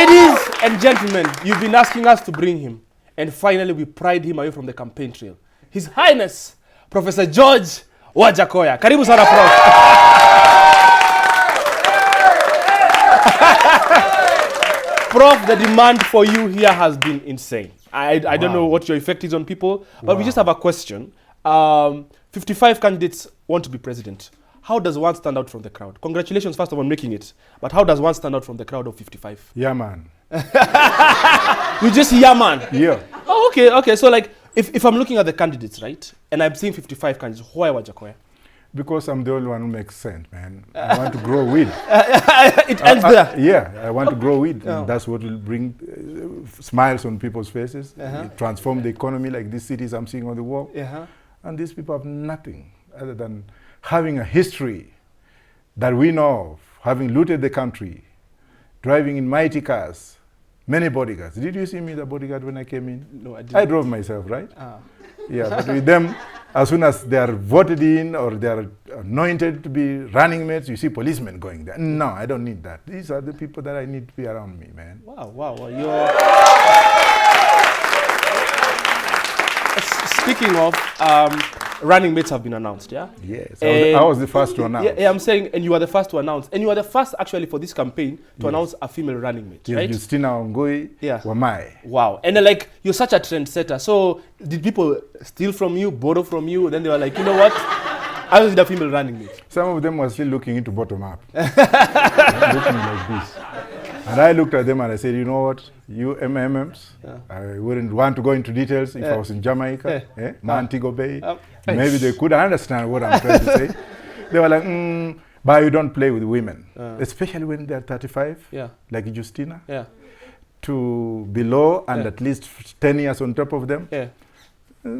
Ladies and gentlemen, you've been asking us to bring him, and finally we pried him away from the campaign trail. His Highness, Professor George Wajackoyah. Karibu sana, Prof. Prof, the demand for you here has been insane. I don't know what your effect is on people, but we just have a question. 55 candidates want to be president. How does one stand out from the crowd? Congratulations, first of all, on making it. But how does one stand out from the crowd of 55? Yeah, man. You just yeah, man? Yeah. Oh, okay. So, like, if I'm looking at the candidates, right, and I'm seeing 55 candidates, why Wajackoyah? Because I'm the only one who makes sense, man. I want to grow weed. It ends there. Yeah, I want to grow weed. And that's what will bring smiles on people's faces, transform the economy like these cities I'm seeing on the wall. And these people have nothing other than having a history that we know of, having looted the country, driving in mighty cars, many bodyguards. Did you see me, the bodyguard, when I came in? No, I didn't. I drove myself, right? Yeah, but with them, as soon as they are voted in or they are anointed to be running mates, you see policemen going there. No, I don't need that. These are the people that I need to be around me, man. Wow. Speaking of, running mates have been announced, yeah? Yes, I was the first to announce. Yeah, I'm saying, and you are the first to announce. And you are the first, actually, for this campaign to announce a female running mate, right? Justina Ongoi, Wamai. Wow. And like, you're such a trendsetter. So did people steal from you, borrow from you? Then they were like, you know what? I was the female running mate. Some of them were still looking into bottom up. Looking like this. And I looked at them and I said, you know what, you MMMs, I wouldn't want to go into details if I was in Jamaica, Montego Bay. Maybe they could understand what I'm trying to say. They were like, but you don't play with women, especially when they're 35, like Justina, to below and at least 10 years on top of them.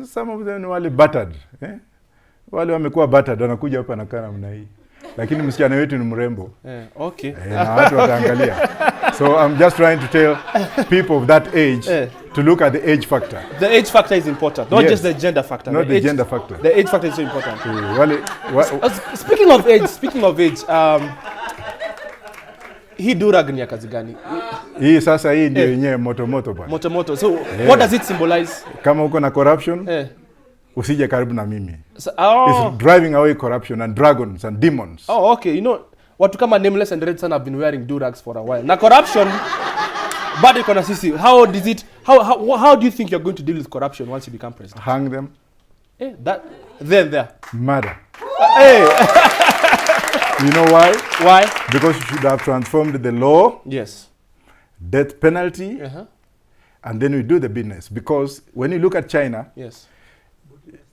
Some of them were battered. Wale wamekuwa battered, wanakuja hapa na kana mna hii. Lakini msichana wetu ni mrembo. Okay. Na watu wataangalia. So I'm just trying to tell people of that age to look at the age factor. The age factor is important, not just the gender factor. Not the gender factor. The age factor is so important. Speaking of age, hii durag ni ya kazi gani? Hii sasa hii ndio yenyewe moto bwana. Moto. So what does it symbolize? Kama uko na corruption, usije karibu na mimi. It's driving away corruption and dragons and demons. Oh, okay. You know, watu kama Nameless and Red Sun have been wearing durags for a while. Na corruption, bado iko na sisi. How do you think you're going to deal with corruption once you become president? Hang them. There. Murder. You know why? Why? Because you should have transformed the law. Yes. Death penalty. And then we do the business. Because when you look at China,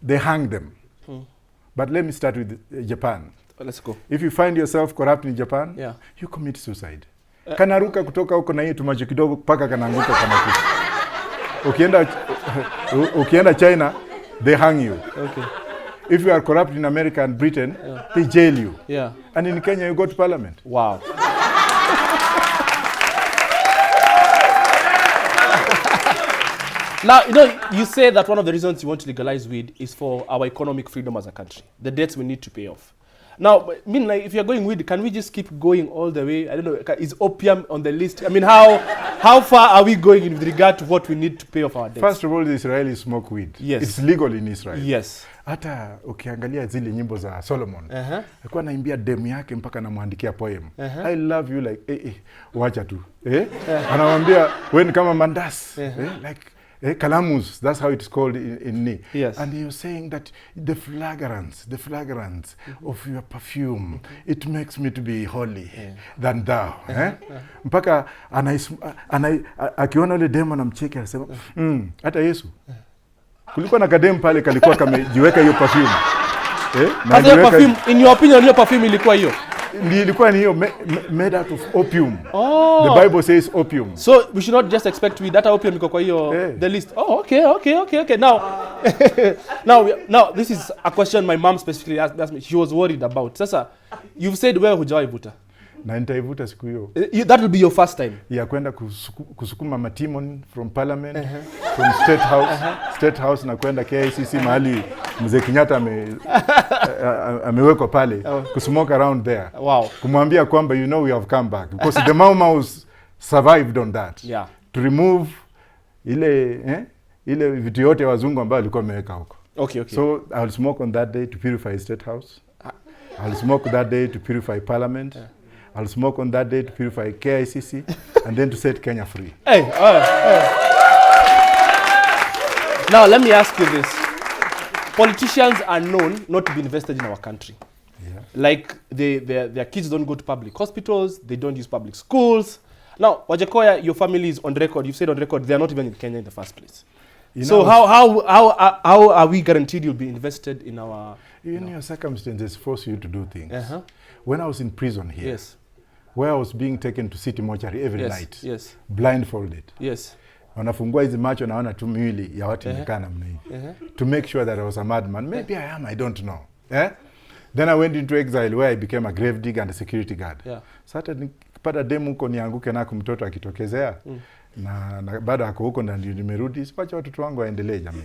they hang them. But let me start with Japan. Let's go. If you find yourself corrupt in Japan, you commit suicide. Kanaruka kutoka huko na hii tumacho kidogo paka kanaanguka kama kitu. Ukienda China, they hang you. Okay. If you are corrupt in America and Britain, they jail you. And in Kenya, you go to parliament. Wow. Now, you know, you say that one of the reasons you want to legalize weed is for our economic freedom as a country, the debts we need to pay off. Now, I mean, like, if you're going weed, can we just keep going all the way? I don't know, is opium on the list? I mean, how far are we going with regard to what we need to pay off our debts? First of all, the Israelis smoke weed. Yes. It's legal in Israel. Yes. Hata ukiangalia zile nyimbo za Solomon, alikuwa anaimbia demu yake mpaka anamwandikia poem. I love you like, wacha tu. Anamwambia, when kama mandas, like, Calamus, that's how it's called in Ni. Yes. And he was saying that the fragrance of your perfume, it makes me to be holy than thou. Mpaka akiona ule demo anamcheki anasema, hata Yesu. Kulikuwa na kadem pale kalikuwa kamejiweka hiyo perfume. Hata hiyo perfume, in your opinion, hiyo perfume ilikuwa hiyo? Ilikuwa ni hiyo made out of opium. The Bible says opium. So we should not just expect with that opium iko kwa hiyo the list. Oh, okay. Now this is a question my mom specifically asked me. She was worried about. Sasa, you've said wewe hujawahi vuta. Na nitaivuta siku hiyo. That will be your first time. Ya kwenda kusukuma matimon from parliament, from state house na kwenda KICC mahali mzee Kenyatta amewekwa pale, kusmoke around there. Wow. Kumwambia kwamba you know we have come back because the Mau Mau's survived on that. Yeah. To remove ile vitu yote wazungu ambao walikuwa wameweka huko. Okay. So I'll smoke on that day to purify State House. I'll smoke that day to purify Parliament. Yeah. I'll smoke on that day to purify KICC and then to set Kenya free. Hey. Now let me ask you this. Politicians are known not to be invested in our country. Yeah. Like their kids don't go to public hospitals, they don't use public schools. Now, Wajackoyah, your family is on record. You've said on record they are not even in Kenya in the first place. So how are we guaranteed you'll be invested in our... Your circumstances force you to do things. When I was in prison here, yes, where I was being taken to city mortuary every night, yes, blindfolded. Yes. Wanafungua hizi macho naona tu miwili ya watu imekaa namna hii. To make sure that I was a madman. Maybe I am, I don't know. Then I went into exile where I became a grave digger and a security guard. Sasa nikipata demu huko nianguke na mtoto akitokezea. Na baada ya huko ndio nimerudi. Sipacha watoto wangu waendelee jamii.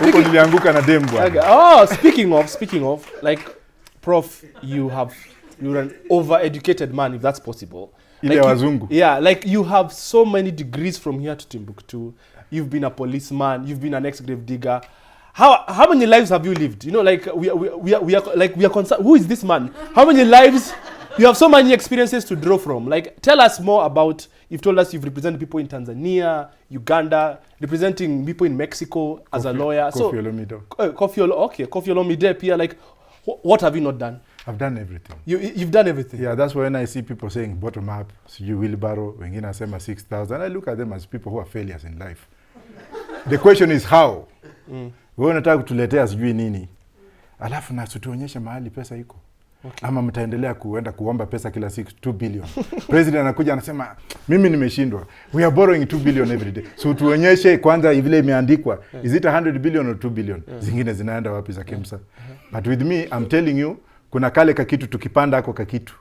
Huko nilianguka na demu bwana. Speaking of, like, Prof, you're an over-educated man, if that's possible. Ile wazungu. Like you have so many degrees from here to Timbuktu. You've been a policeman. You've been an ex-grave digger. How many lives have you lived? You know, like we are concerned. Who is this man? How many lives? You have so many experiences to draw from. Like, tell us more about. You've told us you've represented people in Tanzania, Uganda, representing people in Mexico as a lawyer. Kofi Olomide. Kofi Olomide. Pia, like, what have you not done? I've done everything. You've done everything. Yeah, that's when I see people saying bottom up, you wheelbarrow, wengine asema 6,000. I look at them as people who are failures in life. The question is how. Wewe unataka kutuletea sijui nini. Alafu na tuonyeshe mahali pesa iko. Okay. Ama mtaendelea kuenda kuomba pesa kila siku 2 billion. President anakuja anasema mimi nimeshindwa. We are borrowing 2 billion every day. So tuonyeshe kwanza vile imeandikwa. Is it 100 billion or 2 billion? Zingine zinaenda wapi za KEMSA? But with me I'm telling you kuna kale kakitu tukipanda hako kakitu.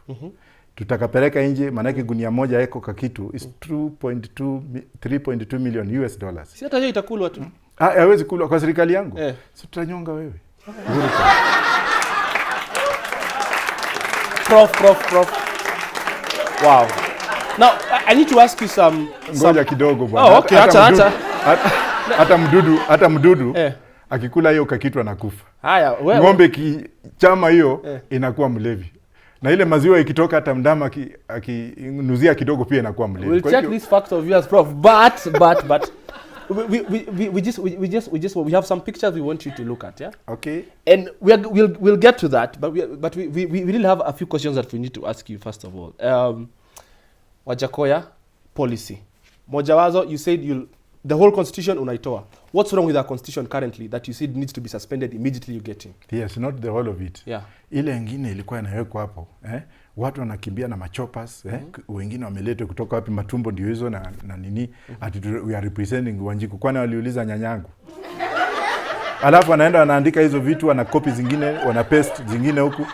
Tutakapeleka nje manake gunia moja eko kakitu is 3.2 million US dollars. Si hata hiyo itakulwa tu. Hawezi kulwa kwa serikali yangu. Si tutanyonga wewe. Prof. Wow. Now I need to ask you some ngoja kidogo bwana. Oh, okay, hata mdudu akikula hiyo kakitu anakufa. Haya, wewe ng'ombe kichama hiyo inakuwa mlevi. Na ile maziwa ikitoka hata mdama akinuzia kidogo pia inakuwa mlevi. We'll check this fact of yours, Prof. But we have some pictures we want you to look at, yeah? Okay. And we'll get to that, but we really have a few questions that we need to ask you first of all. Wajackoyah policy. Mojawazo, you said the whole constitution unaitoa. What's wrong with our constitution currently that you said needs to be suspended immediately you get in? Yes, not the whole of it. Yeah. Ile nyingine ilikuwa inawekwa hapo, watu wanakimbia na machoppers, wengine wameletwa kutoka wapi matumbo ndio hizo na nini, we are representing Wanjiku. Kwani waliuliza nyanyangu. Alafu wanaenda wanaandika hizo vitu, wana copy zingine, wana paste zingine huku.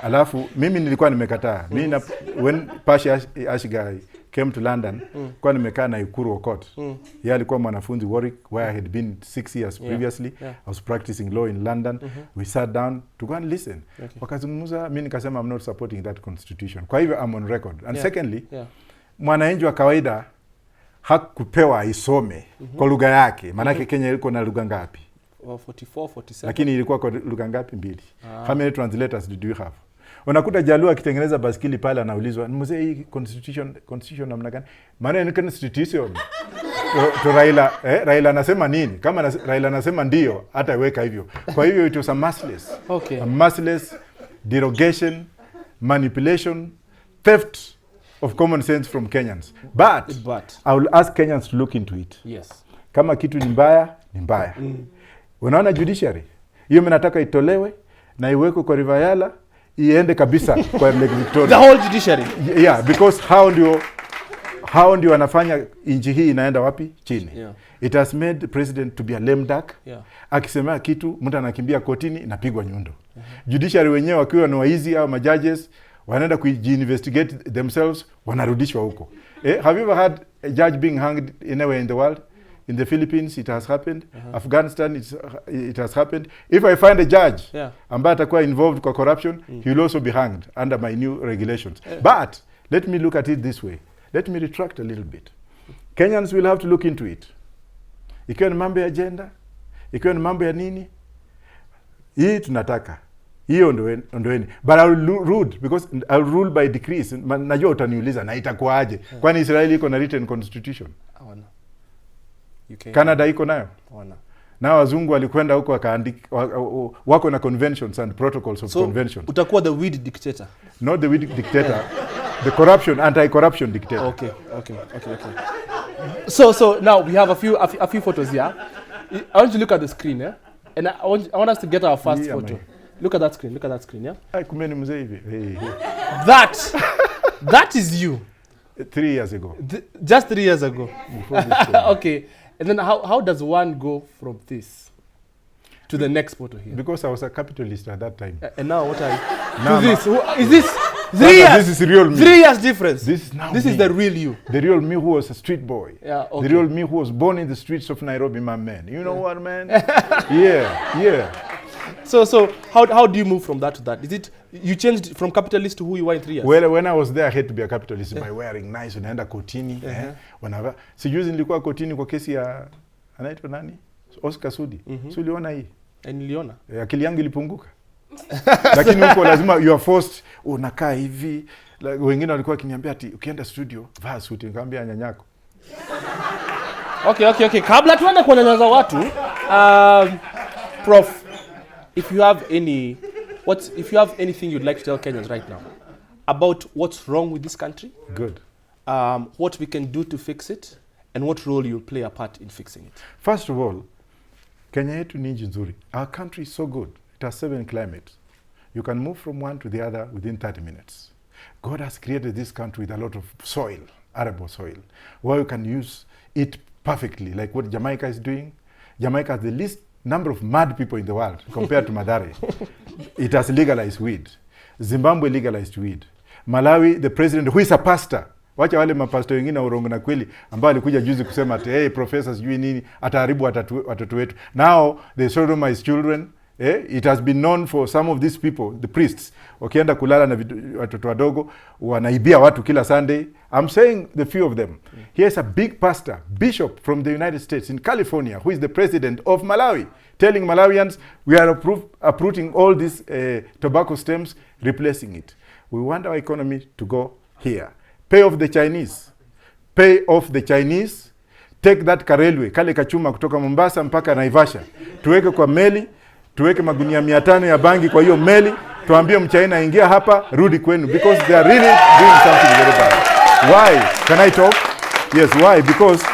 Alafu mimi nilikuwa nimekataa. Mimi when Pasha Ashigai came to London, kwa nimekaa na Ikuru Court. Yeye alikuwa mwanafunzi Warwick where I had been 6 years previously. I was practicing law in London. We sat down to go and listen. Wakazungumza, mimi nikasema I'm not supporting that constitution. Kwa hivyo I'm on record. And secondly, mwananchi wa kawaida hakupewa isome kwa lugha yake. Maana Kenya ilikuwa na lugha ngapi? 44, 47. Lakini ilikuwa kwa lugha ngapi? 2. How many translators did you have? Unakuta Jaluo akitengeneza baskili pale anaulizwa, "Mzee, hii constitution namna gani?" Maana ni constitution. To Raila anasema nini? Kama Raila anasema ndio, hata weka hivyo. Kwa hivyo it was a merciless. Okay. A merciless derogation, manipulation, theft of common sense from Kenyans. But I will ask Kenyans to look into it. Yes. Kama kitu ni mbaya, ni mbaya. Unaona judiciary? Hiyo mnataka itolewe na iwekwe kwa River Yala, iende kabisa kwa Lake Victoria. The whole judiciary. Yeah, because how ndio wanafanya inji hii inaenda wapi? Chini. It has made the president to be a lame duck. Akisema kitu mtu anakimbia kotini inapigwa nyundo. Judiciary wenyewe wakiwa ni waizi au majudges wanaenda kuinvestigate themselves, wanarudishwa huko. Have you ever had a judge being hanged anywhere in the world? In the Philippines, it has happened. Afghanistan, it has happened. If I find a judge ambaye atakuwa involved kwa corruption, he will also be hanged under my new regulations. But let me look at it this way. Let me retract a little bit. Kenyans will have to look into it. Ikiwa ni mambo ya agenda, ikiwa ni mambo ya nini, hii tunataka. Hiyo ondoeni. But I will rule because I will rule by decrees. Najua utaniuliza na itakuwaje? Kwani Israeli iko na written constitution? Hawana. Canada iko nayo? Hawana. Na wazungu walikwenda huko wakaandika wako na conventions and protocols of convention. Utakuwa the weed dictator. Not the weed dictator. The corruption, anti-corruption dictator. Okay. So now we have a few photos here. I want you to look at the screen, and I want us to get our first photo. Look at that screen, yeah? Ai kumeni mzee hivi. Hey. That is you. 3 years ago. Just 3 years ago. Okay. And then how does one go from this to the next photo here? Because I was a capitalist at that time. And now what are you? Now to this? Is this 3 years? This is real me. 3 years difference. This is the real you. The real me who was a street boy. Yeah, okay. The real me who was born in the streets of Nairobi, my man. You know what, man? Yeah. So how do you move from that to that? Is it you changed from capitalist to who you were in 3 years? Well, when I was there, I had to be a capitalist by wearing nice, unaenda kotini. Whenever sijuzi nilikuwa kotini kwa kesi ya anaitwa nani? Oscar Sudi. So uliona hii? Niliona. Akili yangu ilipunguka. Lakini huko lazima you are forced unakaa hivi. Wengine walikuwa wakiniambia ati ukienda studio vaa suti, nikamwambia nyanyako. Okay. Kabla tuende kunyanyasa watu, Prof, if you have anything you'd like to tell Kenyans right now about what's wrong with this country, good. What we can do to fix it, and what role you'll play a part in fixing it. First of all, Kenya yetu ni nchi nzuri. Our country is so good. It has 7 climates. You can move from one to the other within 30 minutes. God has created this country with a lot of soil, arable soil, where you can use it perfectly, like what Jamaica is doing. Jamaica has the least number of mad people in the world compared to Mathare. It has legalized weed. Zimbabwe legalized weed. Malawi, the president, who is a pastor, wacha wale mapastor wengine urongo na kweli ambao alikuja juzi kusema ati hey professors sijui nini ataharibu watoto wetu. Now they sodomize children. It has been known for some of these people, the priests, wakienda kulala na watoto wadogo wanaibia watu kila Sunday. I'm saying the few of them. Here's a big pastor, bishop from the United States in California, who is the president of Malawi, telling Malawians we are uprooting all these tobacco stems, replacing it. We want our economy to go here. Pay off the Chinese. Take that railway, kale kachuma kutoka Mombasa mpaka Naivasha. Tuweke kwa meli, tuweke magunia 500 ya bangi kwa hiyo meli, tuambie mchaina ingia hapa, rudi kwenu, because they are really doing something very bad. Why? Can I talk? Yes, why? Because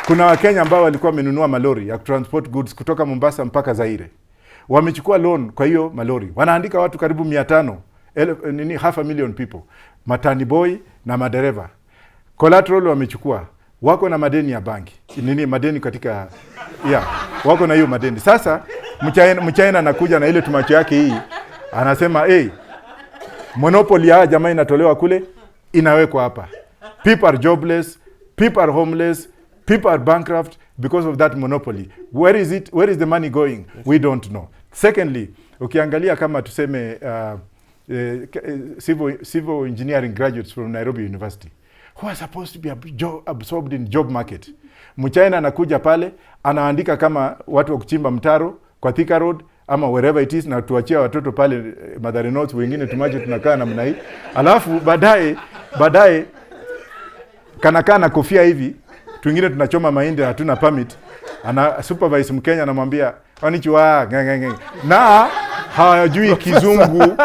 kuna Wakenya ambao walikuwa wamenunua malori ya transport goods kutoka Mombasa mpaka Zaire. Wamechukua loan kwa hiyo malori. Wanaandika watu karibu 500, 500,000 people. Matani boy na madereva. Collateral wamechukua. Wako na madeni ya banki. Madeni katika wako na hiyo madeni. Sasa mchaina anakuja na ile tumacho yake hii. Anasema, "Hey, monopoly ya jamaa inatolewa kule, inawekwa hapa. People are jobless, people are homeless, people are bankrupt because of that monopoly. Where is it? Where is the money going? We don't know." Secondly, ukiangalia kama tuseme civil engineering graduates from Nairobi University, who are supposed to be absorbed in job market. Mchaina anakuja pale, anaandika kama watu wa kuchimba mtaro kwa Thika Road ama wherever it is, na tuachia watoto pale Mathare North, wengine tumaje tunakaa namna hii. Alafu baadaye kanakaa na kofia hivi, twingine tunachoma mahindi na hatuna permit. Ana supervise Mkenya anamwambia anichwa na hawajui kizungu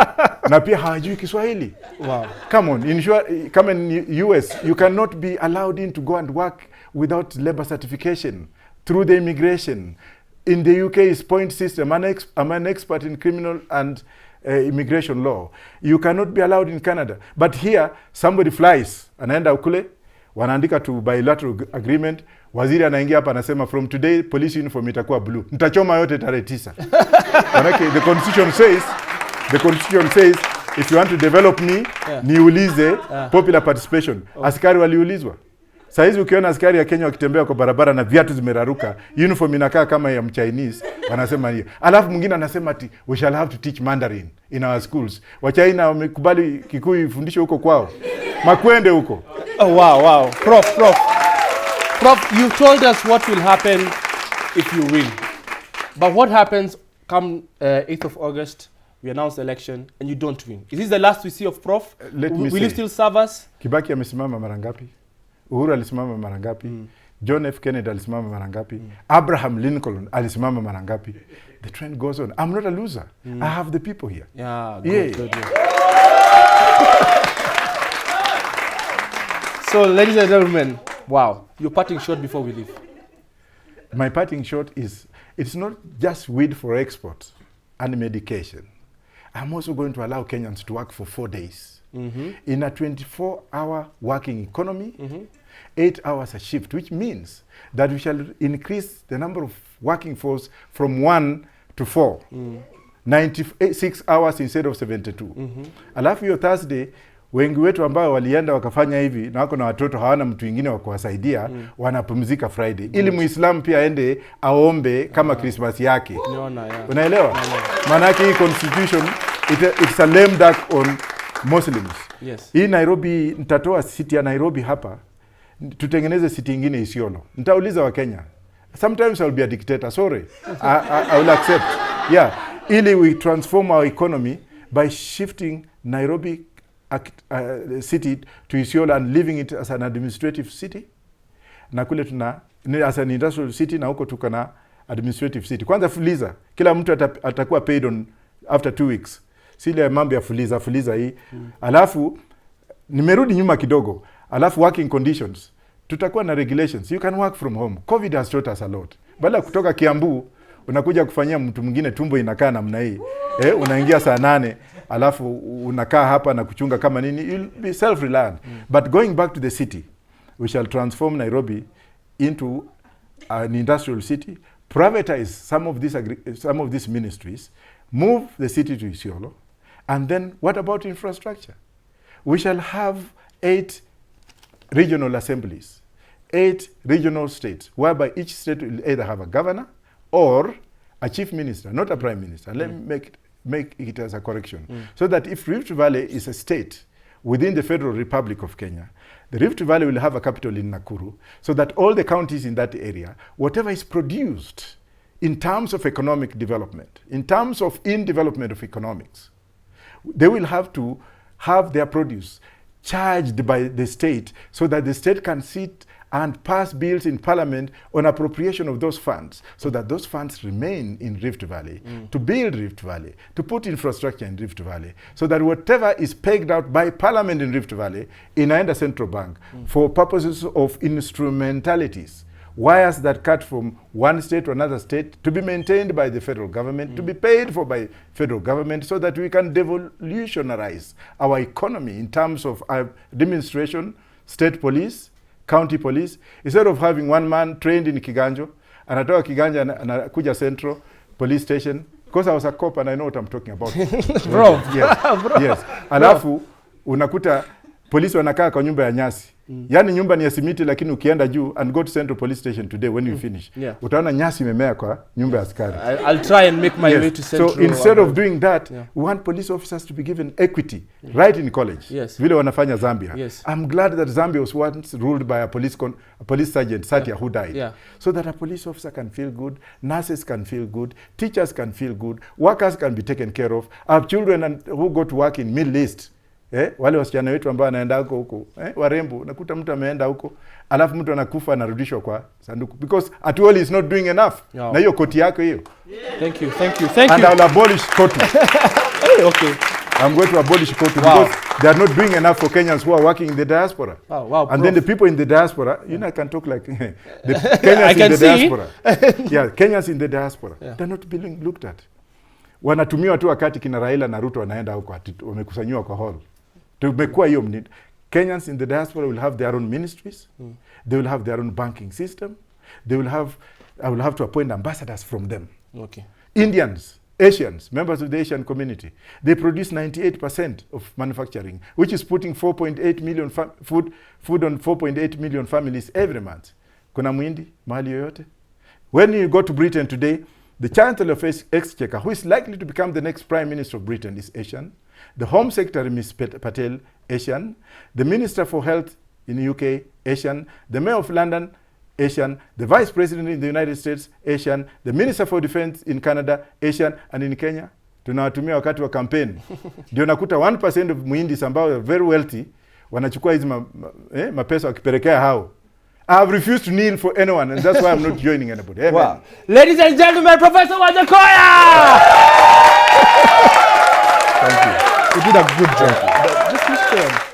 na pia hawajui Kiswahili. Wow. Come on, come in US, you cannot be allowed in to go and work without labor certification through the immigration. In the UK is point system. I'm an expert in criminal and immigration law. You cannot be allowed in Canada. But here, somebody flies, anaenda kule, wanaandika to bilateral agreement, waziri anaingia hapa anasema from today police uniform itakuwa blue. Nitachoma yote tarehe 9. Manake the constitution says if you want to develop me, niulize popular participation. Askari waliulizwa. Saizi ukiona askari ya Kenya wakitembea kwa barabara na viatu zimeraruka, uniform inakaa kama ya Mchinese, wanasema hiyo. Alafu mwingine anasema ati we shall have to teach Mandarin in our schools. Wachina wamekubali Kikuyu ifundishwe huko kwao. Makwende huko. Oh, wow. Prof, you told us what will happen if you win. But what happens come 8th of August, we announce the election, and you don't win? Is this the last we see of Prof? Will you still serve us? Kibaki amesimama mara ngapi? Uhuru alisimama mara ngapi? John F. Kennedy alisimama mara ngapi? Abraham Lincoln alisimama mara ngapi? The trend goes on. I'm not a loser. I have the people here. Yeah, good. So, ladies and gentlemen, wow, your parting shot before we leave. My parting shot is, it's not just weed for export and medication. I'm also going to allow Kenyans to work for 4 days. In a 24-hour working economy, 8 hours a shift, which means that we shall increase the number of working force from 1 to 4. 96 hours instead of 72. Alafu hiyo Thursday, wengi wetu ambao walienda wakafanya hivi na wako na watoto hawana mtu mwingine wa kuwasaidia, wanapumzika Friday. Ili Muislamu pia aende aombe kama Christmas yake. Unaelewa? Maana yake hii constitution it's a lame duck on Muslims. Yes. Hii Nairobi, nitatoa city ya Nairobi hapa, tutengeneze city ingine Isiolo. Nitauliza wa Kenya. Sometimes I'll be a dictator, sorry. I will accept. Yeah. Ili we transform our economy by shifting Nairobi city to Isiolo and leaving it as an administrative city. Na kule as an industrial city, na huko tuko na administrative city. Kwanza Fuliza, kila mtu atakuwa paid on after 2 weeks. Sile mambo ya Fuliza hii. Alafu nimerudi nyuma kidogo. Alafu working conditions. Tutakuwa na regulations. You can work from home. COVID has taught us a lot. Badala kutoka Kiambu unakuja kufanyia mtu mwingine tumbo inakaa namna hii. Unaingia saa 8, alafu unakaa hapa na kuchunga kama nini, you'll be self-reliant. But going back to the city, we shall transform Nairobi into an industrial city, privatize some of these ministries, move the city to Isiolo, and then what about infrastructure? We shall have 8 regional assemblies, 8 regional states, whereby each state will either have a governor or a chief minister, not a prime minister. Let me make it as a correction. So that if Rift Valley is a state within the Federal Republic of Kenya, the Rift Valley will have a capital in Nakuru, so that all the counties in that area, whatever is produced in terms of economic development, in terms of development of economics, they will have to have their produce charged by the state, so that the state can sit and pass bills in Parliament on appropriation of those funds, so that those funds remain in Rift Valley, to build Rift Valley, to put infrastructure in Rift Valley, so that whatever is pegged out by Parliament in Rift Valley, inaenda Central Bank for purposes of instrumentalities, wires that cut from one state to another state, to be maintained by the federal government, to be paid for by federal government, so that we can devolutionize our economy in terms of administration, state police, county police, instead of having one man trained in Kiganjo, anatoka Kiganja anakuja Central Police Station, because I was a cop and I know what I'm talking about. Bro. Yes. Alafu, unakuta polisi wanakaa kwa nyumba ya nyasi. Yani nyumba ni ya simiti, lakini ukienda juu and go to Central Police Station today when you finish, utaona nyasi imemea kwa nyumba ya askari. I'll try and make my way to Central. So instead of doing that, we want police officers to be given equity right in college. Vile wanafanya Zambia. I'm glad that Zambia was once ruled by a police sergeant, Satya, who died. So that a police officer can feel good, nurses can feel good, teachers can feel good, workers can be taken care of. Our children who go to work in Middle East, wale wasichana wetu ambao wanaenda huko warembo, nakuta mtu ameenda huko alafu mtu anakufa anarudishwa kwa sanduku, because Atuoli is not doing enough. Na hiyo koti yako hiyo. Thank you. And I'll abolish koti. Okay. I'm going to abolish koti because they are not doing enough for Kenyans who are working in the diaspora. And then the people in the diaspora, I can talk like the Kenyans in the diaspora. Kenyans in the diaspora. They're not being looked at. Wanatumiwa tu wakati kina Raila na Ruto wanaenda huko wamekusanywa kwa hall. Tumekuwa hiyo mnid. Kenyans in the diaspora will have their own ministries. They will have their own banking system. I will have to appoint ambassadors from them. Okay. Indians, Asians, members of the Asian community, they produce 98% of manufacturing, which is putting 4.8 million food on 4.8 million families every month. Kuna mwindi mahali yoyote? When you go to Britain today, the Chancellor of Exchequer, who is likely to become the next Prime Minister of Britain, is Asian. The Home Secretary, Ms. Patel, Asian. The Minister for Health in the UK, Asian. The Mayor of London, Asian. The Vice President in the United States, Asian. The Minister for Defense in Canada, Asian. And in Kenya, tunawatumia wakati wa campaign. Ndio nakuta 1% of muhindis ambao are very wealthy, wanachukua hizi mapesa wakipelekea hao. I have refused to kneel for anyone, and that's why I'm not joining anybody. Amen. Wow. Ladies and gentlemen, Professor Wajackoyah! Thank you. You did a good job. Just